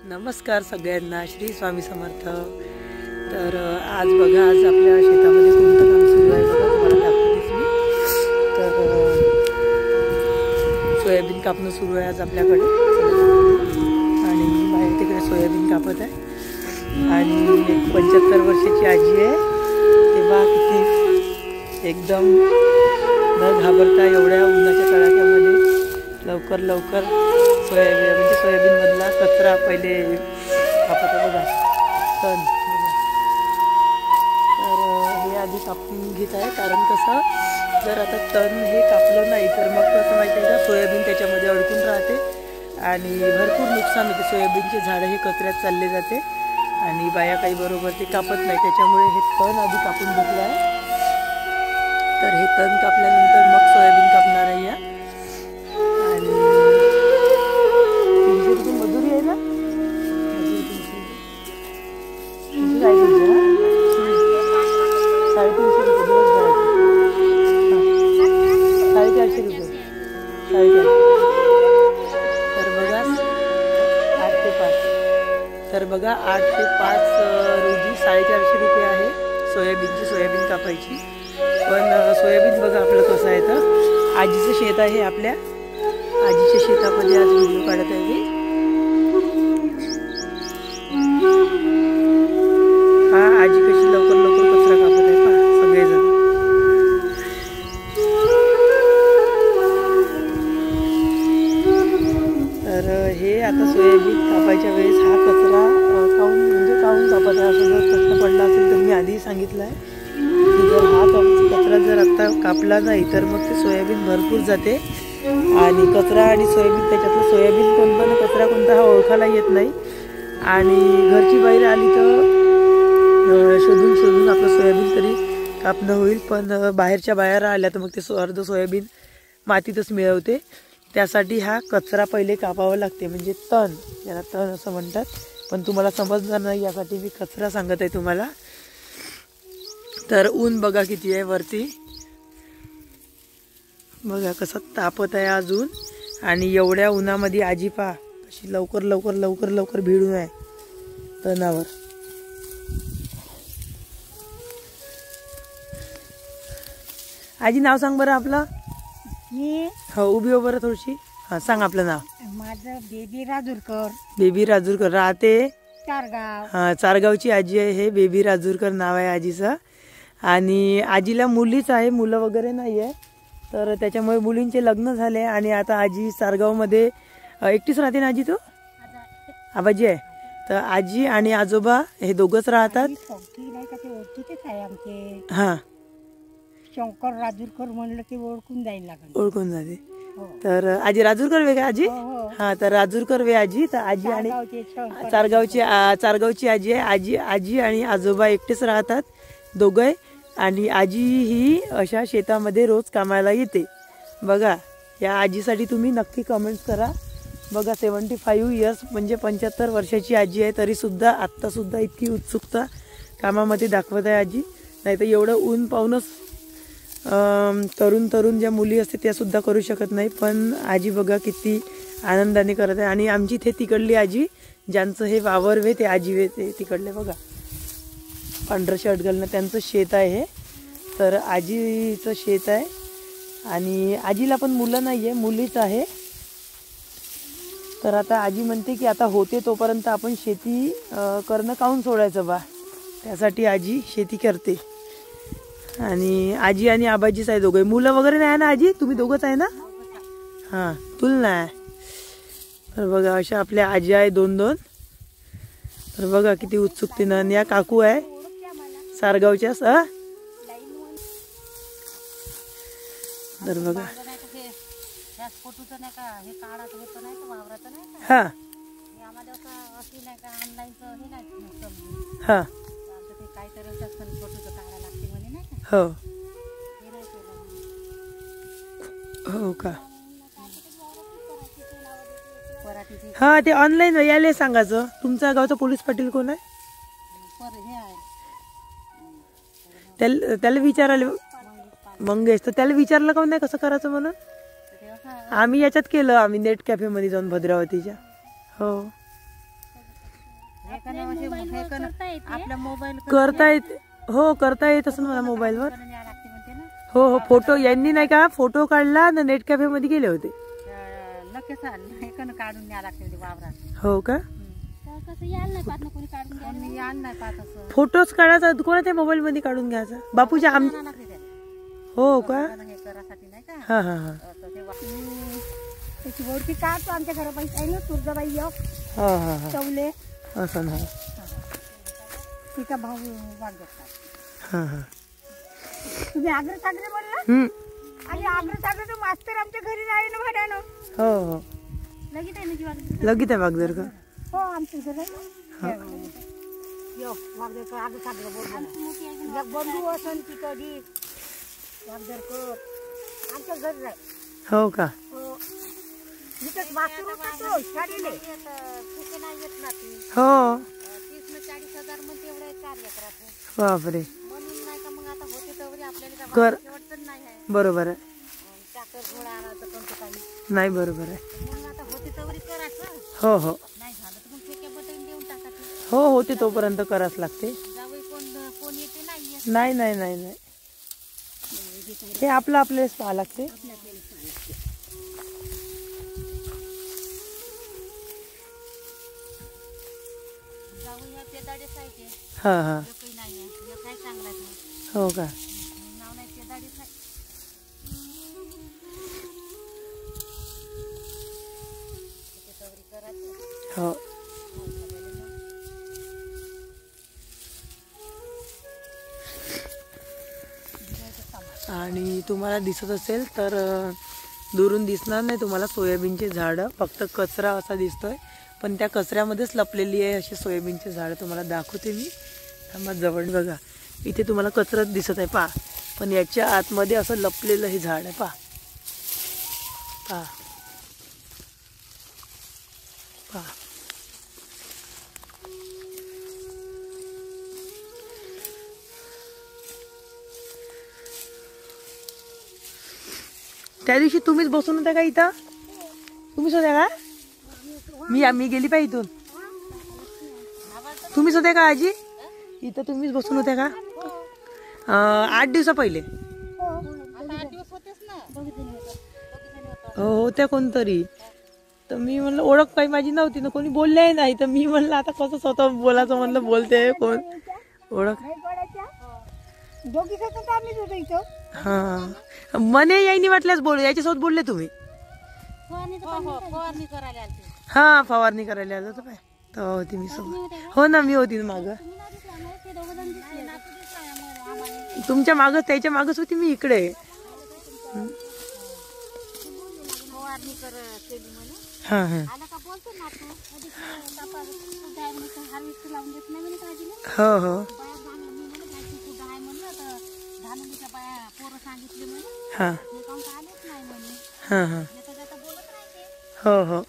नमस्कार सगळ्यांना, श्री स्वामी समर्थ। तर आज बघा, आज आपल्या शेतामध्ये कोणतं काम सुरू आहे बघा, तुम्हाला दाखवतेच मी। तर सोयाबीन कापणं सुरू आहे आज आपल्याकडे आणि बाहेर तिकडे सोयाबीन कापत आहे आणि एक 75 वर्षाची आजी आहे। तेव्हा किती एकदम न घाबरता एवढ्या उन्हाच्या तडाख्यामध्ये लवकर सोयाबीन मधला कचरा पहिले कापत बघा तण। तर हे आधी कापून घेत आहे, कारण कसं जर आता तण हे कापलं नाही तर मग कसं माहिती आहे का, सोयाबीन त्याच्यामध्ये अडकून राहते आणि भरपूर नुकसान होते। सोयाबीनचे झाडं हे कचऱ्यात चालले जाते आणि बाया काही बरोबर ते कापत नाही, त्याच्यामुळे हे तण आधी कापून घेतलं आहे। तर हे तण कापल्यानंतर मग सोयाबीन कापणार आहे या। आणि 300 रुपये मजुरी आहे ना, मजुरी 300 काय तुमचं 350 रुपये दिवसभराचे, 450 रुपये 450। तर बघा 8 ते 5, तर बघा 8 ते 5 रोजी 450 रुपये आहे सोयाबीन कापायची। पण सोयाबीन बघा आपलं कसं आहे, तर आजीचं शेत आहे, आपल्या आजीच्या शेतामध्ये आज व्हिडिओ काढत आहे मी। हा आजी कशी लवकर कचरा कापत आहे पहा सगळेजण। तर हे आता सोयाबीन कापायच्या वेळेस हा कचरा काऊन कापत आहे असं जर प्रश्न पडला असेल तर मी आधी सांगितलं आहे की जर हा कचरा जर आता कापला नाही तर मग ते सोयाबीन भरपूर जाते आणि कचरा आणि सोयाबीन, त्याच्यातलं सोयाबीन कोणता कचरा कोणता हा ओळखायला येत नाही आणि घरची बाहेर आली तर शोधून आपलं सोयाबीन तरी कापणं होईल। पण बाहेरच्या बाहेर आल्या तर मग ते अर्ध सोयाबीन मातीतच मिळवते, त्यासाठी हा कचरा पहिले कापावा लागते, म्हणजे तण, याला तण असं म्हणतात। पण तुम्हाला समजणार नाही यासाठी मी कचरा सांगत आहे तुम्हाला। तर ऊन बघा किती आहे वरती, बघा कसं तापत आहे अजून आणि एवढ्या उन्हामध्ये आजी पहा कशी लवकर भिडून आहे तणावर। आजी नाव सांग बरं आपलं। मी हो उभी हो बरं थोडीशी, हा सांग आपलं नाव। माझं बेबी राजूरकर। बेबी राजूरकर राहते चारगाव। हा चारगावची आजी आहे, हे बेबी राजूरकर नाव आहे आजीचं। आणि आजीला मुलीच आहे, मुलं वगैरे नाही आहे, तर त्याच्यामुळे मुलींचे लग्न झाले आणि आता आजी चारगावमध्ये एकटीच राहते ना आजी। तो आबाजी आहे, तर आजी आणि आजोबा हे दोघंच राहतात। हा शंकर राजूरकर म्हणलं की ओळखून ओळखून जाते। तर आजी राजूरकर वे का आजी? हा तर राजूरकर वे आजी। तर आजी आणि चारगावची आजी आहे। आजी आणि आजोबा एकटेच राहतात दोघे आणि आजी ही अशा शेतामध्ये रोज कामाला येते बघा। या आजीसाठी तुम्ही नक्की कमेंट्स करा बघा। 75 इयर्स म्हणजे 75 वर्षाची आजी आहे, तरी सुद्धा आत्ता सुद्धा इतकी उत्सुकता कामामध्ये दाखवत आहे आजी। नाही तर एवढं ऊन पाहूनच तरुण ज्या मुली असते त्या सुद्धा करू शकत नाही, पण आजी बघा किती आनंदाने करत आहे। आणि आमची इथे तिकडली आजी ज्यांचं हे वावर वे ते आजी वे ते तिकडले बघा पांढरं शर्ट घालणं त्यांचं शेत आहे हे। तर आजीचं शेत आहे आणि आजीला पण मुलं नाही आहे, मुलीच आहे। तर आता आजी म्हणते की आता होते तोपर्यंत आपण शेती करणं काऊन सोडायचं बा, त्यासाठी आजी शेती करते। आणि आजी आणि आबाजीच आहे दोघे, मुलं वगैरे नाही ना आजी? तुम्ही दोघंच आहे ना? हां तुला नाही। तर बघा अशा आपल्या आजी आहे 2-2। तर बघा किती उत्सुकतेनं। आणि या काकू आहे सारगावच्या तर बघा हा हा हो हो का, हा ते ऑनलाईन यायला सांगायचं। तुमच्या गावचा पोलीस पाटील कोण आहे? त्याला विचारायला मंगेश, तर त्याला विचारलं का नाही कसं करायचं म्हणून? आम्ही याच्यात केलं, आम्ही नेट कॅफे मध्ये जाऊन भद्रावतीच्या। हो आपला मोबाईल करता येते. हो करता येत असं मला मोबाईलवर. हो हो फोटो यांनी नाही का फोटो काढला ना नेट कॅफे मध्ये गेले होते. काढून न्या लागते वावरात. हो का नाही पाहत असं. फोटोच काढायचा कोणाच्या मोबाईल मध्ये काढून घ्यायचा बापूच्या आम. हो का हे करासाठी नाही का. हा हा हा त्याची ओळखी काढतो आमच्या घरापाशी आहे ना तुळजाबाई एक हा हा हा चौले असं ना. तिचा भाऊ वागतात. हा हा तुम्ही आग्रा सागरे बोलला. आणि आग्रा सागरे तो मास्तर आमच्या घरी राहिले ना भाड्यानं. हो हो लगेच आहे ना जीवा लगेच आहे वागदर का. हो आमच्या घर आहे ना. यो वागदर आग्रा सागरे बोल एक बंधू असन ती कधी वागदरकर आमच्या घरी राहील. हो का हो इथंच मास्तर होता तो शाळेले. हो 30-40,000 मध्ये एवढं कार्य करायचं. बापरे म्हणून नाही का मग आता होते तवरी आपल्याला कर नाही आहे. बरोबर आहे. ट्रॅक्टर घोडा आणायचं कोणतं काही नाही बरोबर आहे. मग आता होते तवरी करायचं. हो हो नाही झालं तर मग ठेके बटन देऊन टाकायचं. हो होते तोपर्यंत करावंच लागते. जावई कोण येते नाही. नाही नाही नाही नाही हे आपलं आपल्यालाच पाहा लागते. जावई ह्या पेदाडेच आहे ते. हा हा काही नाही आहे. हे काय चांगला आहे. हो का नाव नाही पेदाडेच आहे. तवरी करायचं. हो आणि तुम्हाला दिसत असेल तर दुरून दिसणार नाही तुम्हाला सोयाबीनचे झाडं. फक्त कचरा असा दिसतोय पण त्या कचऱ्यामध्येच लपलेली आहे अशी सोयाबीनचे झाडं. तुम्हाला दाखवते मी. थांबा जवळ बघा इथे तुम्हाला कचराच दिसत आहे पहा पण याच्या आतमध्ये असं लपलेलं हे झाड आहे पहा पहा पहा. त्या दिवशी तुम्हीच बसून होत्या का इथं. तुम्हीच होत्या का. मी गेली पाहिजे इथून. तुम्हीच होत्या का आजी इथं. तुम्हीच बसून होत्या का 8 दिवसा पहिले. हो होत्या कोणतरी. तर मी म्हणलं ओळख काही माझी नव्हती ना कोणी बोलले नाही तर मी म्हणलं आता कसं स्वतः बोलायचं म्हणलं बोलते कोण ओळख. हा मने यायनी वाटल्यास बोल याच्यासोबत बोलले तुम्ही. हा फवारणी करायला आलो होतो पाय तेव्हा होती मी सोबत. हो ना मी होती माग. तुमच्या माग त्याच्या मागच होती मी इकडे. हा हा हो हो हा हा हा हो हो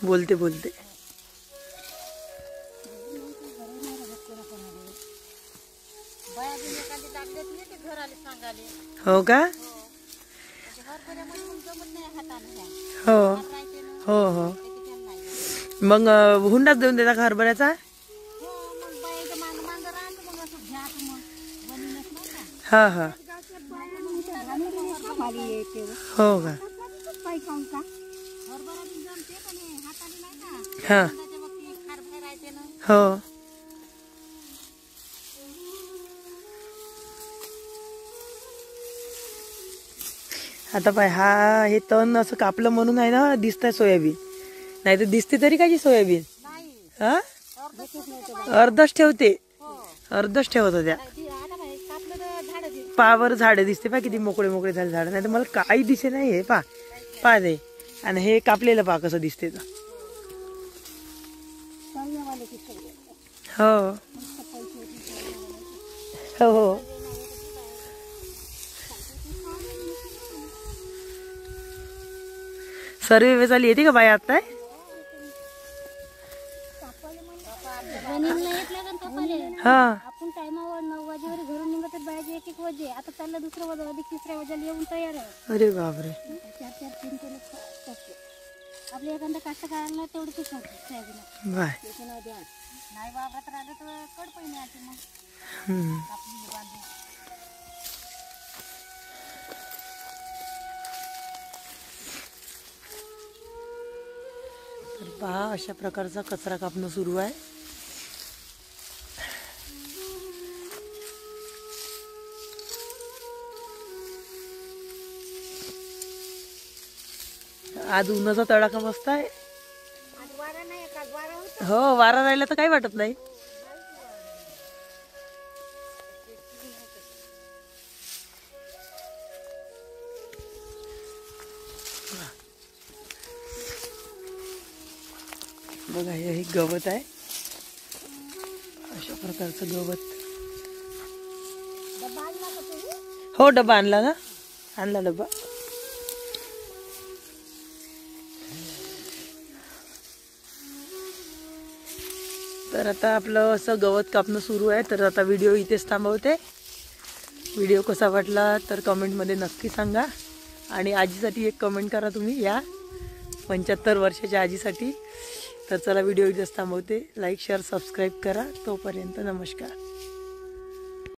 बोलते बोलते. हो का हो हो हो मग हुंडाच देऊन देता का हरभऱ्याचा. हा हा हो का हा हो आता पाय हा हे तण असं कापलं म्हणून आहे ना दिसतंय सोयाबीन. नाही तर दिसते तरी काची सोयाबीन. हा अर्धच ठेवते अर्धच ठेवत होत्या. पावर झाडं दिसते पा किती मोकळे मोकळे झाले झाड. नाही तर मला काही दिसे नाही हे पा पा दे. आणि हे कापलेलं पा कसं दिसते तर. हो हो सर्वे चालू येते का बाई आता. हा आपण टायमावर 9 वाजेवर घरून निघत बायाचे 1-1 वाजे. आता चाललं दुसरं वाजता अधिक 3ऱ्या वाजेला येऊन तयार आहे. अरे बापरे 4-4 3 केलं. आपल्या एखाद्या कास्तकाराला तेवढं पीक होतं सोयाबीन बाय नाही वावरात राहिलं तर कड पहिने आते मग हम्म. कापणी बांधून तर पहा अशा प्रकारचा कचरा कापणं सुरू आहे. आज उन्हाचा तडाखा मस्त आहे. आज वारा नाही का वारा होता हो वारा राहिला तर काही वाटत नाही. बघा हे गवत आहे. अशा प्रकारचं गवत. डब्बा आणला का तुम्ही हो डबा आणला ना. आणला डबा. तर आता आपलं असं गवत कापणं सुरू आहे. तर आता व्हिडिओ इथेच थांबवते. व्हिडिओ कसा वाटला तर कमेंटमध्ये नक्की सांगा. आणि आजीसाठी एक कमेंट करा तुम्ही या 75 वर्षाच्या आजीसाठी. तर चला व्हिडिओ इथेच थांबवते. लाईक शेअर सबस्क्राईब करा. तोपर्यंत नमस्कार.